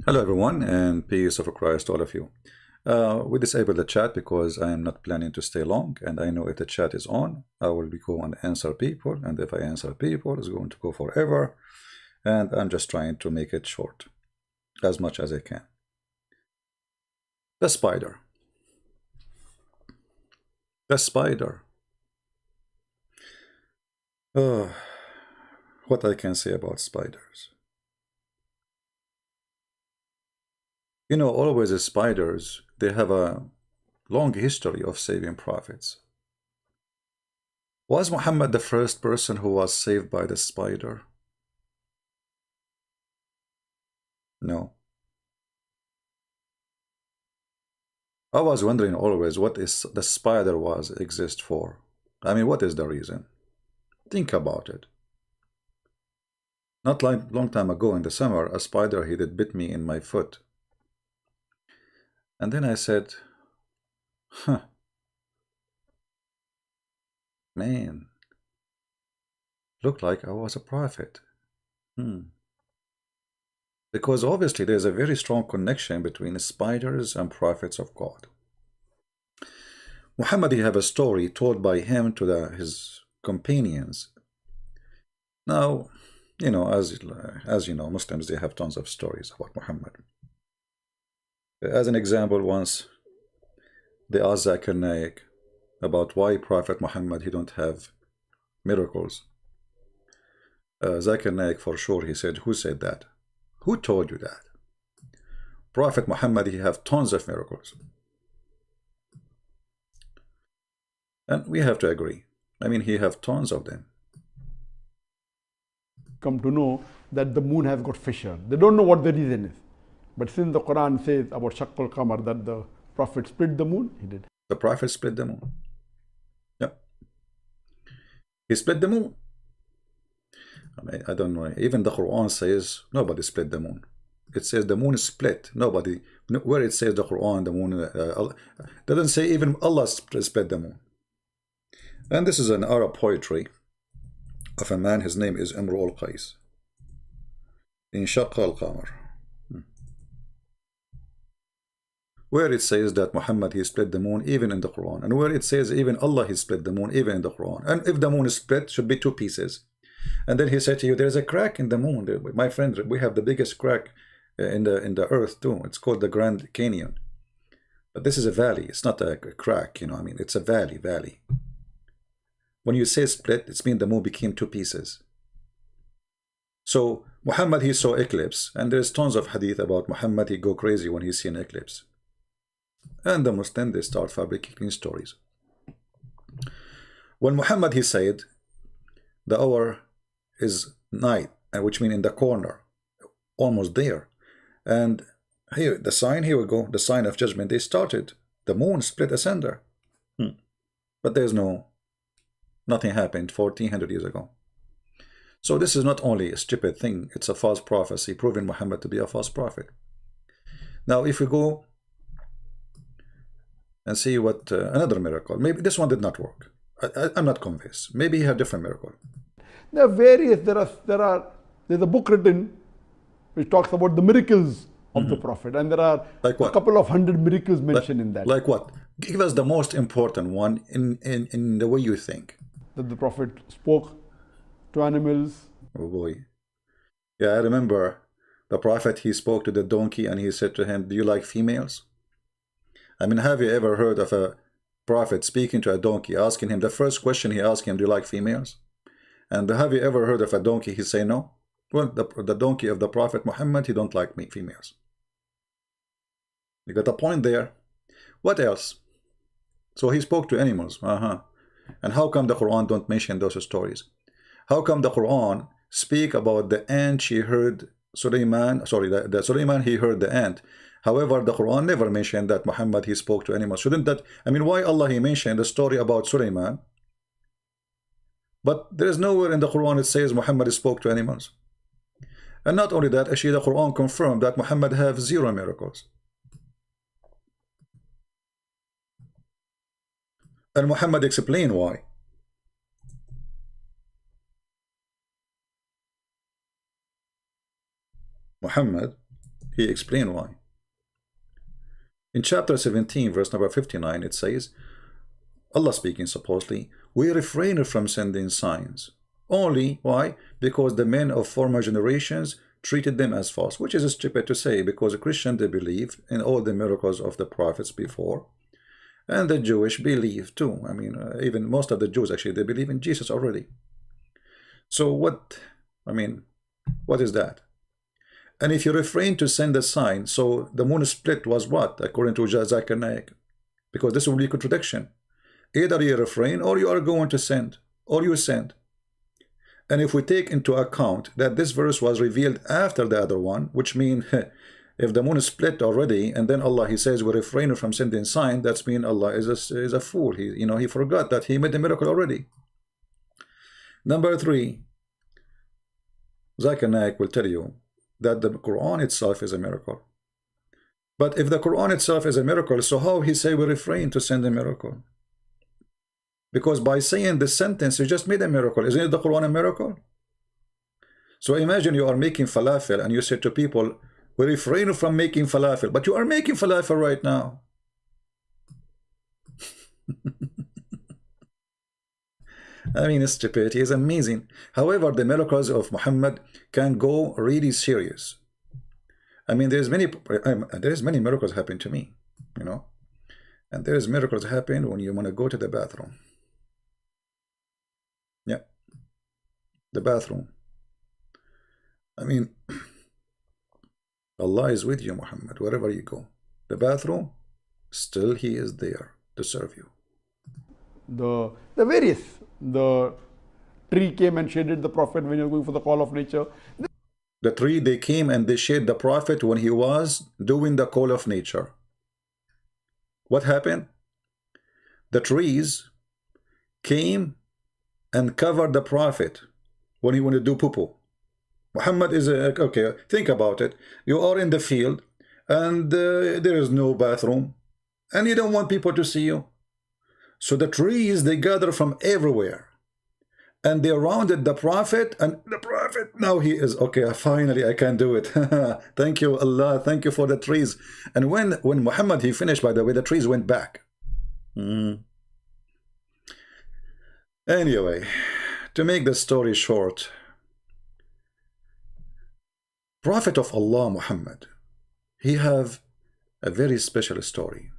Hello everyone, and peace of Christ to all of you. We disabled the chat because I am not planning to stay long, and I know if the chat is on, I will go and answer people, and if I answer people, it's going to go forever, and I'm just trying to make it short as much as I can. The spider. The spider. What I can say about spiders. You know, always the spiders, they have a long history of saving prophets. Was Muhammad the first person who was saved by the spider? No. I was wondering always what is the spider was exist for. I mean, what is the reason? Think about it. Not like long time ago in the summer, a spider he did bit me in my foot. And then I said, huh, man, looked like I was a prophet. Because obviously there's a very strong connection between spiders and prophets of God. Muhammad, he have a story told by him to his companions. Now, you know, as you know, Muslims, they have tons of stories about Muhammad. As an example, once they asked Zakir Naik about why Prophet Muhammad, he don't have miracles. Zakir Naik, for sure, he said, who said that? Who told you that? Prophet Muhammad, he have tons of miracles. And we have to agree. I mean, he have tons of them. Come to know that the moon has got fissure. They don't know what the reason is. But since the Quran says about Shaqqul Qamar that the Prophet split the moon, he did. The Prophet split the moon. Yep. He split the moon. I mean, I don't know. Even the Quran says nobody split the moon. It says the moon is split. Nobody, where it says the Quran, the moon, doesn't say even Allah split the moon. And this is an Arab poetry of a man. His name is Imru al-Qais. In Shaqqa al-Qamar, where it says that Muhammad, he split the moon, even in the Quran, and where it says even Allah, he split the moon, even in the Quran. And if the moon is split, it should be two pieces. And then he said to you, there's a crack in the moon. My friend, we have the biggest crack in the earth too. It's called the Grand Canyon. But this is a valley. It's not a crack, you know. I mean, it's a valley. When you say split, it means the moon became two pieces. So Muhammad, he saw eclipse, and there's tons of hadith about Muhammad. He go crazy when he see an eclipse. And the Muslims, they start fabricating stories. When Muhammad, he said, the hour is night, and which means in the corner, almost there. And here, the sign, here we go, the sign of judgment, they started. The moon split asunder. But there's nothing happened 1400 years ago. So this is not only a stupid thing, it's a false prophecy, proving Muhammad to be a false prophet. Now, if we go and see what another miracle, maybe this one did not work. I'm not convinced. Maybe he had different miracle. There are various, there's a book written which talks about the miracles of the Prophet, and there are like what? A couple of hundred miracles mentioned in that. Like what? Give us the most important one in the way you think. That the Prophet spoke to animals. Oh boy. Yeah, I remember the Prophet, he spoke to the donkey and he said to him, do you like females? I mean, have you ever heard of a prophet speaking to a donkey, asking him, the first question he asked him, do you like females? And have you ever heard of a donkey, he say no? Well, the donkey of the Prophet Muhammad, he don't like females. You got a point there. What else? So he spoke to animals. And how come the Quran don't mention those stories? How come the Quran speak about the ant she heard Sulaiman, sorry, the Sulaiman, he heard the ant. However, the Quran never mentioned that Muhammad, he spoke to animals. Shouldn't that, I mean, why Allah, he mentioned the story about Sulaiman, but there is nowhere in the Quran it says Muhammad spoke to animals. And not only that, actually the Quran confirmed that Muhammad have 0 miracles. And Muhammad explained why. Muhammad, He explained why. In chapter 17, verse number 59, it says, Allah speaking supposedly, we refrain from sending signs. Only, why? Because the men of former generations treated them as false, which is stupid to say, because the Christian, they believe in all the miracles of the prophets before, and the Jewish believe too. I mean, even most of the Jews, actually, they believe in Jesus already. So what, I mean, what is that? And if you refrain to send a sign, so the moon split was what, according to Zakir Naik? Because this will be contradiction. Either you refrain, or you are going to send, or you send. And if we take into account that this verse was revealed after the other one, which means if the moon is split already, and then Allah, he says we refrain from sending sign, that's mean Allah is a fool. He forgot that he made the miracle already. Number 3, Zakir Naik will tell you that the Quran itself is a miracle. But if the Quran itself is a miracle, so how he say we refrain to send a miracle? Because by saying this sentence, you just made a miracle. Isn't it the Quran a miracle? So imagine you are making falafel and you say to people, we refrain from making falafel, but you are making falafel right now. I mean, stupidity is amazing. However, the miracles of Muhammad can go really serious. I mean, there's many miracles happen to me, you know, and there's miracles happen when you want to go to the bathroom. Yeah, the bathroom. I mean, Allah is with you, Muhammad, wherever you go. The bathroom, still He is there to serve you. The tree came and shaded the Prophet when he was going for the call of nature. The tree, they came and they shaded the Prophet when he was doing the call of nature. What happened? The trees came and covered the Prophet when he wanted to do poo-poo. Muhammad is okay, think about it. You are in the field and there is no bathroom and you don't want people to see you. So the trees, they gather from everywhere and they surrounded the Prophet, and the Prophet, now he is okay, finally I can do it. Thank you, Allah, thank you for the trees. And when Muhammad, he finished, by the way, the trees went back. Anyway, to make the story short, Prophet of Allah Muhammad, he have a very special story.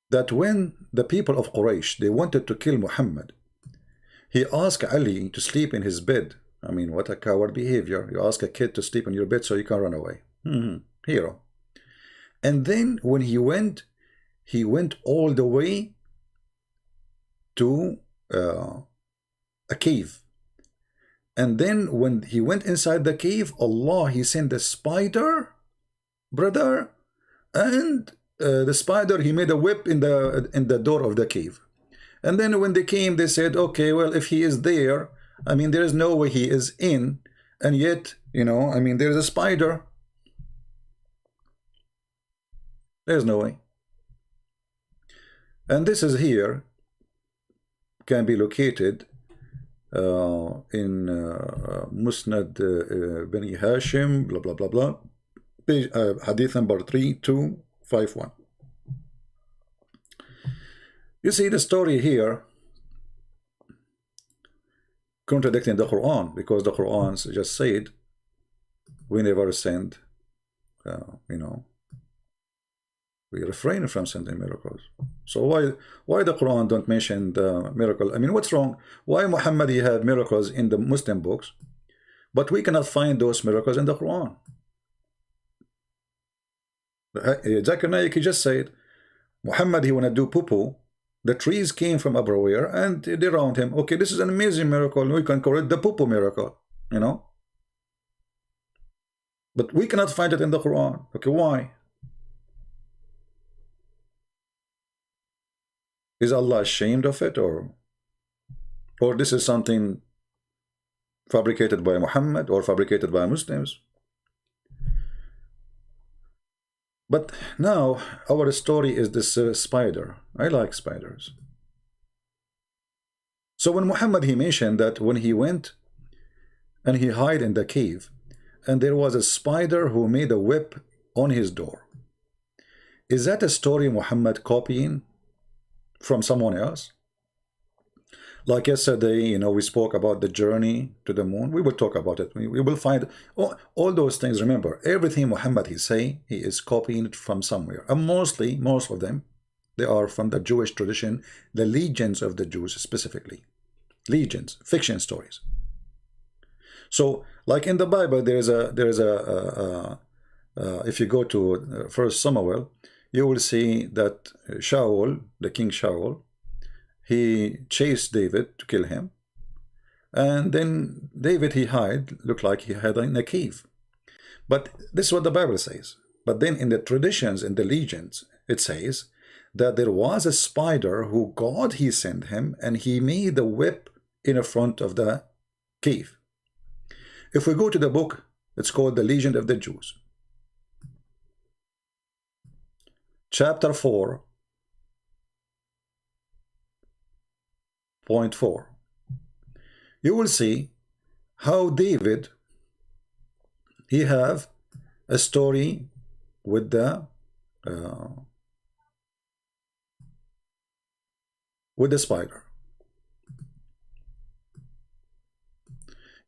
That when the people of Quraysh, they wanted to kill Muhammad, he asked Ali to sleep in his bed. I mean, what a coward behavior. You ask a kid to sleep in your bed so you can run away. Hero. And then when he went all the way to a cave. And then when he went inside the cave, Allah, he sent a spider, brother, and the spider, he made a whip in the door of the cave. And then when they came, they said, okay, well, if he is there, I mean, there is no way he is in, and yet, you know, I mean, there's a spider. There's no way. And this is here, can be located in Musnad Bani Hashim, blah, blah, blah, blah. Page, hadith number 3251. You see the story here contradicting the Quran, because the Quran just said we never send, you know, we refrain from sending miracles. So why the Quran don't mention the miracle? I mean, what's wrong? Why Muhammad, he have miracles in the Muslim books, but we cannot find those miracles in the Quran? Zakir Naik, he just said Muhammad, he want to do poo-poo, the trees came from everywhere and they around him. Okay, this is an amazing miracle, we can call it the poo-poo miracle, you know, but we cannot find it in the Quran. Okay, why? Is Allah ashamed of it, or this is something fabricated by Muhammad or fabricated by Muslims? But now our story is this spider. I like spiders. So when Muhammad, he mentioned that when he went and he hid in the cave, and there was a spider who made a whip on his door. Is that a story Muhammad copying from someone else? Like yesterday, we spoke about the journey to the moon. We will talk about it. We will find all those things. Remember, everything Muhammad he say, he is copying it from somewhere. And mostly, most of them, they are from the Jewish tradition, the legends of the Jews specifically. Legends, fiction stories. So, like in the Bible, if you go to First Samuel, you will see that Shaul, the king Shaul, he chased David to kill him, and then David he hid, looked like he hid in a cave. But this is what the Bible says. But then in the traditions, in the legends, it says that there was a spider who God he sent him, and he made a whip in the front of the cave. If we go to the book, it's called The Legend of the Jews. Chapter 4.4. You will see how David, he have a story with the spider.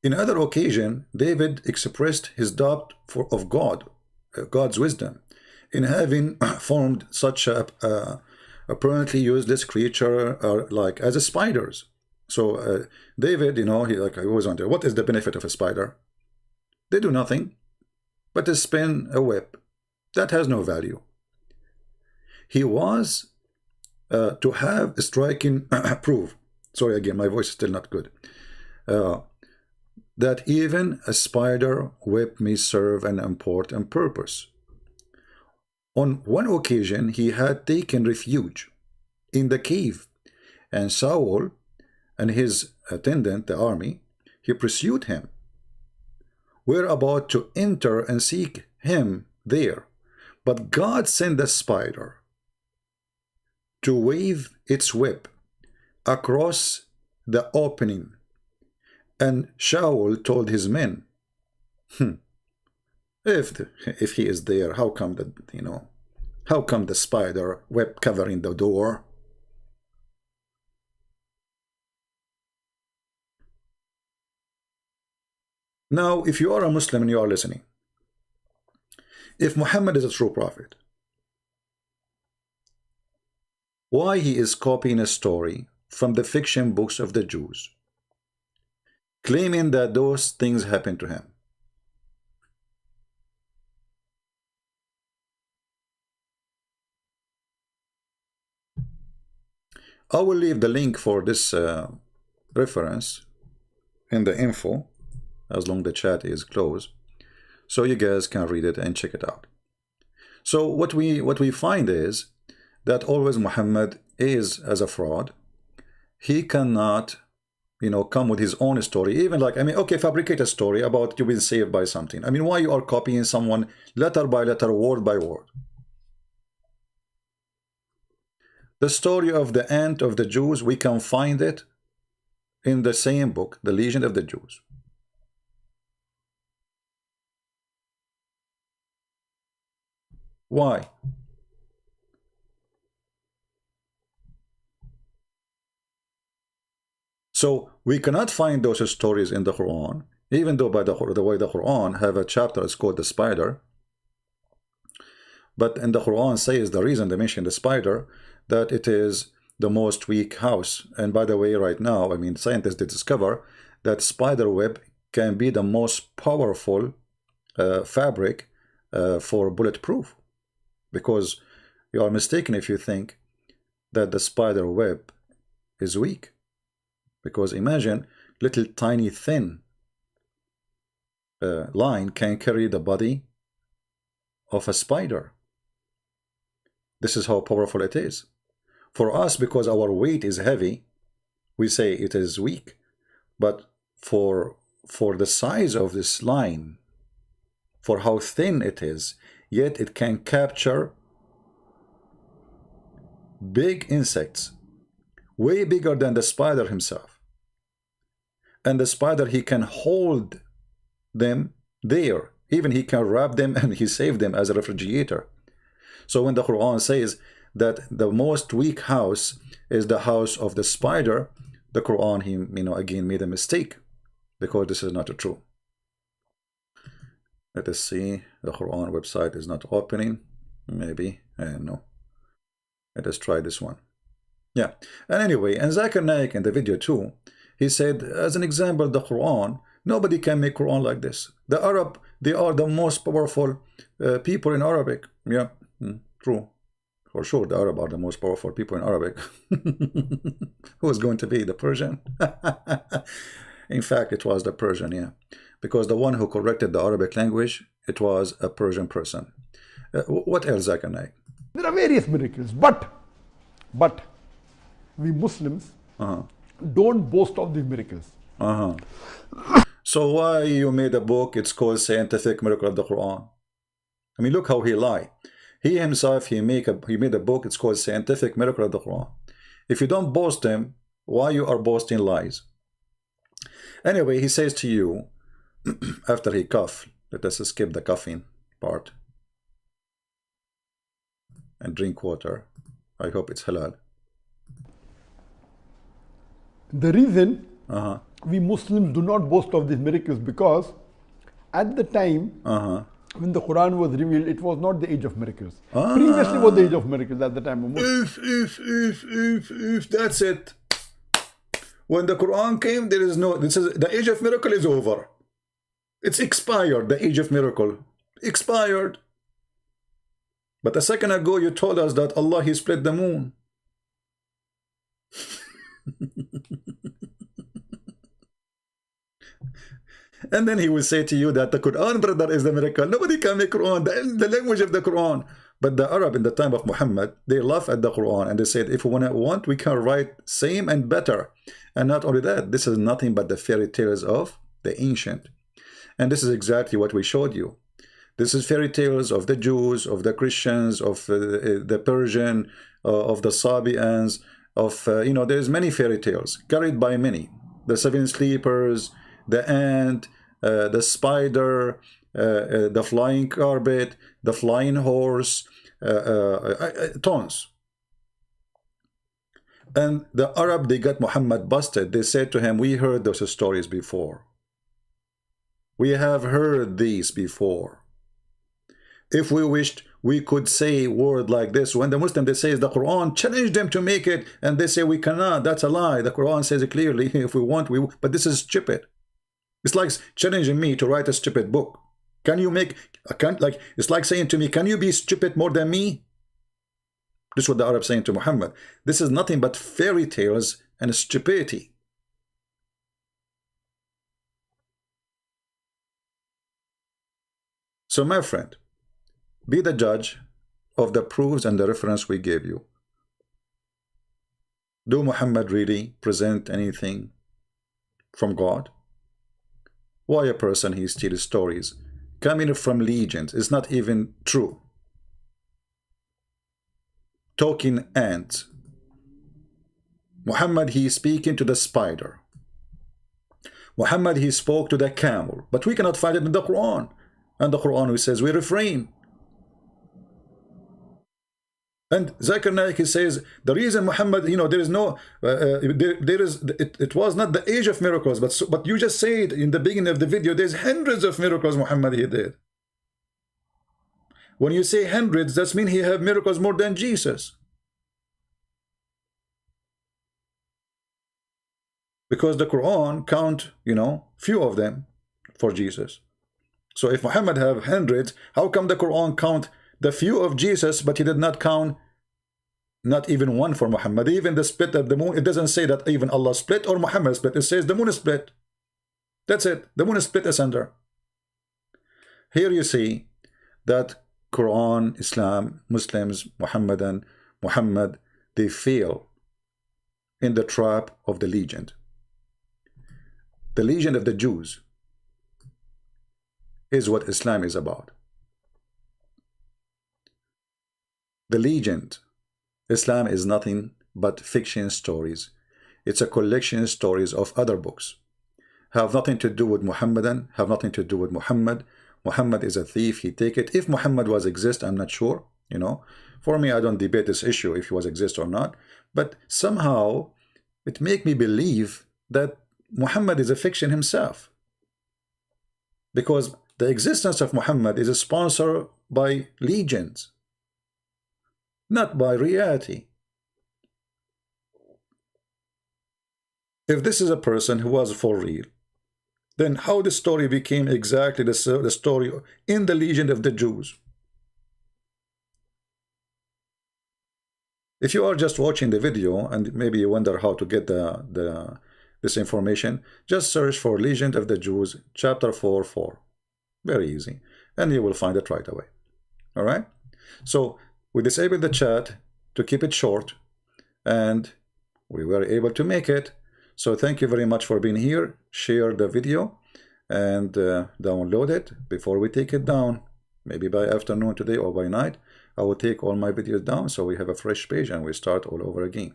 In other occasion, David expressed his doubt of God's wisdom, in having formed such a apparently useless creature like as a spiders. So David, he always wonder, what is the benefit of a spider? They do nothing but to spin a whip that has no value. He was to have a striking proof. Sorry again, my voice is still not good. That even a spider whip may serve an important purpose. On one occasion, he had taken refuge in the cave, and Saul and his attendant, the army, he pursued him. We're about to enter and seek him there, but God sent a spider to wave its whip across the opening, and Shaul told his men, if he is there, how come the spider web covering the door? Now, if you are a Muslim and you are listening, if Muhammad is a true prophet, why he is copying a story from the fiction books of the Jews, claiming that those things happened to him? I will leave the link for this reference in the info, as long as the chat is closed, so you guys can read it and check it out. So what we find is that always Muhammad is as a fraud. He cannot, come with his own story. Even okay, fabricate a story about you've been saved by something. Why you are copying someone letter by letter, word by word? The story of the ant of the Jews, we can find it in the same book, The Legend of the Jews. Why? So we cannot find those stories in the Quran, even though by the way the Quran have a chapter it's called the spider. But in the Quran says the reason they mention the spider, that it is the most weak house. And by the way, right now, scientists did discover that spider web can be the most powerful fabric for bulletproof. Because you are mistaken if you think that the spider web is weak. Because imagine little tiny thin line can carry the body of a spider. This is how powerful it is. For us, because our weight is heavy, we say it is weak. But for the size of this line, for how thin it is, yet it can capture big insects, way bigger than the spider himself. And the spider, he can hold them there. Even he can wrap them and he saved them as a refrigerator. So when the Quran says that the most weak house is the house of the spider, the Quran, he, again made a mistake, because this is not true. Let us see. The Quran website is not opening. Maybe, I don't know. Let us try this one. Yeah. And anyway, and Zakir Naik in the video too, he said, as an example, the Quran, nobody can make Quran like this. The Arab, they are the most powerful people in Arabic. Yeah, true. For sure, the Arab are the most powerful people in Arabic. Who is going to be the Persian? In fact, it was the Persian, yeah. Because the one who corrected the Arabic language, it was a Persian person. What else, Zakir Naik? There are various miracles, but we Muslims don't boast of these miracles. So why you made a book, it's called Scientific Miracle of the Quran? I mean, look how he lied. He himself, he made a book, it's called Scientific Miracle of the Quran. If you don't boast them, why you are boasting lies? Anyway, he says to you, after he coughed, let us skip the coughing part and drink water. I hope it's halal. The reason we Muslims do not boast of these miracles, because at the time when the Quran was revealed, it was not the age of miracles. Previously was the age of miracles at the time of Muslims. If that's it. When the Quran came, there is no, this is, the age of miracle is over. It's expired, the age of miracle. Expired. But a second ago, you told us that Allah, He split the moon. And then he will say to you that the Quran, brother, is the miracle. Nobody can make Quran, the language of the Quran. But the Arab in the time of Muhammad, they laugh at the Quran and they said, if we want, we can write same and better. And not only that, this is nothing but the fairy tales of the ancient. And this is exactly what we showed you. This is fairy tales of the Jews, of the Christians, of the Persian, of the Sabians, of, there's many fairy tales carried by many. The seven sleepers, the ant, the spider, the flying carpet, the flying horse, tons. And the Arab, they got Muhammad busted. They said to him, we heard those stories before. We have heard these before. If we wished, we could say a word like this. When the Muslim, they say the Quran, challenge them to make it, and they say we cannot. That's a lie. The Quran says it clearly. If we want, we will. But this is stupid. It's like challenging me to write a stupid book. Can you make, it's like saying to me, can you be stupid more than me? This is what the Arabs saying to Muhammad. This is nothing but fairy tales and stupidity. So my friend, be the judge of the proofs and the reference we gave you. Do Muhammad really present anything from God? Why a person he steals stories coming from legends is not even true? Talking ants. Muhammad, he is speaking to the spider. Muhammad, he spoke to the camel, but we cannot find it in the Quran. And the Quran, he says we refrain. And Zakir Naik, he says the reason Muhammad, there is no, it was not the age of miracles, but you just said in the beginning of the video, there's hundreds of miracles Muhammad he did. When you say hundreds, that means he had miracles more than Jesus. Because the Quran count, few of them for Jesus. So if Muhammad have hundreds, how come the Quran count the few of Jesus, but he did not count not even one for Muhammad? Even the split of the moon, it doesn't say that even Allah split or Muhammad split. It says the moon is split. That's it. The moon is split asunder. Here you see that Quran, Islam, Muslims, Muhammad, they fail in the trap of the legend. The legend of the Jews is what Islam is about. The legend, Islam is nothing but fiction stories. It's a collection of stories of other books. have nothing to do with Muhammadan, have nothing to do with Muhammad. Muhammad is a thief, he take it. If Muhammad was exist, I'm not sure, you know. For me, I don't debate this issue if he was exist or not. But somehow, it make me believe that Muhammad is a fiction himself. Because the existence of Muhammad is sponsored by legends, not by reality. If this is a person who was for real, then how the story became exactly the story in the legend of the Jews? If you are just watching the video and maybe you wonder how to get this information, just search for Legend of the Jews, chapter 4:4. Very easy. And you will find it right away. All right? So we disabled the chat to keep it short, and we were able to make it. So thank you very much for being here. Share the video and download it before we take it down. Maybe by afternoon today or by night, I will take all my videos down so we have a fresh page and we start all over again.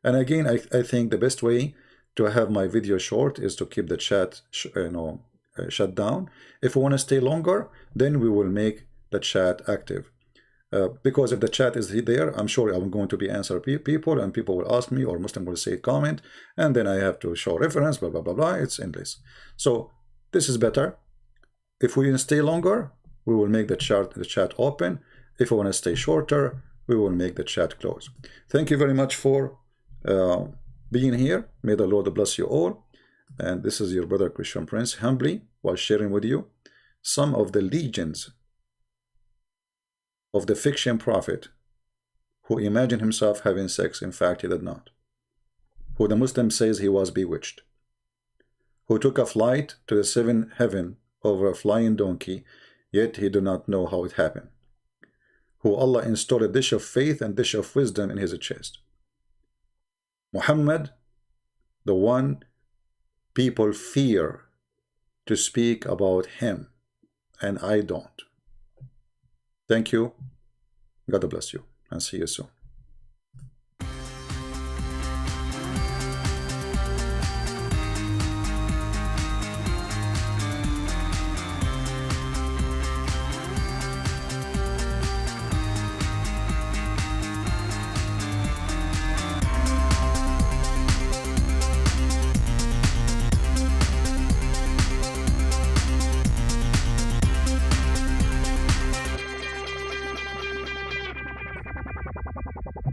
And again, I think the best way to have my video short is to keep the chat shut down. If we want to stay longer, then we will make the chat active. Because if the chat is there, I'm sure I'm going to be answer people, and people will ask me, or Muslim will say comment, and then I have to show reference, blah, blah, blah, blah. It's endless. So this is better. If we stay longer, we will make the chat open. If we want to stay shorter, we will make the chat close. Thank you very much for being here. May the Lord bless you all. And this is your brother Christian Prince, humbly, while sharing with you some of the legends of the fiction prophet who imagined himself having sex. In fact, he did not. Who the Muslim says he was bewitched. Who took a flight to the seventh heaven over a flying donkey, yet he did not know how it happened. Who Allah installed a dish of faith and dish of wisdom in his chest. Muhammad, the one people fear to speak about him, and I don't. Thank you. God bless you, and see you soon.